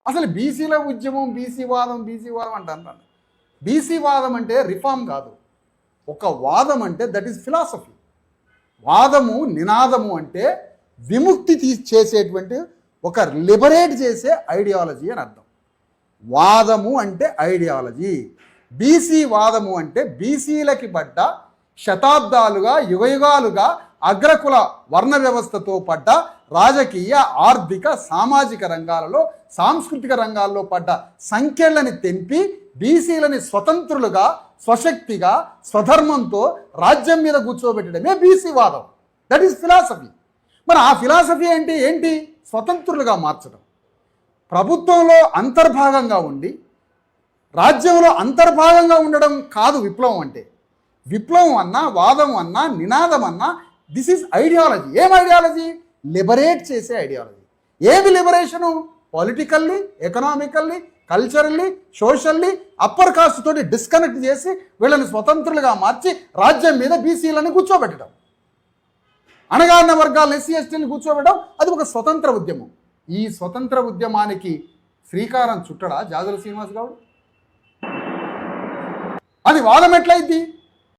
అసలు బీసీల ఉద్యమం, బీసీ వాదం అంటారు. బీసీ వాదం అంటే రిఫార్మ్ కాదు. ఒక వాదం అంటే దట్ ఈస్ ఫిలాసఫీ. వాదము, నినాదము అంటే విముక్తి చేసేటువంటి, ఒక లిబరేట్ చేసే ఐడియాలజీ అని అర్థం. వాదము అంటే ఐడియాలజీ. బీసీ వాదము అంటే బీసీలకి పడ్డ శతాబ్దాలుగా, యుగయుగాలుగా అగ్రకుల వర్ణ వ్యవస్థతో పడ్డ రాజకీయ, ఆర్థిక, సామాజిక రంగాలలో, సాంస్కృతిక రంగాల్లో పడ్డ సంఖ్యలని తెంపి బీసీలని స్వతంత్రులుగా, స్వశక్తిగా, స్వధర్మంతో రాజ్యం మీద కూర్చోబెట్టడమే బీసీ వాదం. That is philosophy. మరి ఆ ఫిలాసఫీ అంటే ఏంటి? స్వతంత్రులుగా మార్చడం, ప్రభుత్వంలో అంతర్భాగంగా ఉండి రాజ్యంలో అంతర్భాగంగా ఉండడం కాదు విప్లవం అంటే. విప్లవం అన్నా, వాదం అన్నా, నినాదం అన్నా దిస్ ఈజ్ ఐడియాలజీ. ఏం ఐడియాలజీ? లిబరేట్ చేసే ఐడియాలజీ. ఏమి liberation? Politically, economically, culturally, socially upper caste తోటి డిస్కనెక్ట్ చేసి వీళ్ళని స్వతంత్రులుగా మార్చి రాజ్యం మీద బీసీలను కూర్చోబెట్టడం, అణగారిన వర్గాలను, ఎస్సీ ఎస్టీని కూర్చోబెట్టడం, అది ఒక స్వతంత్ర ఉద్యమం. ఈ స్వతంత్ర ఉద్యమానికి శ్రీకారం చుట్టడా జాజుల శ్రీనివాస్ గౌడ్? అది వాదం ఎట్లయింది?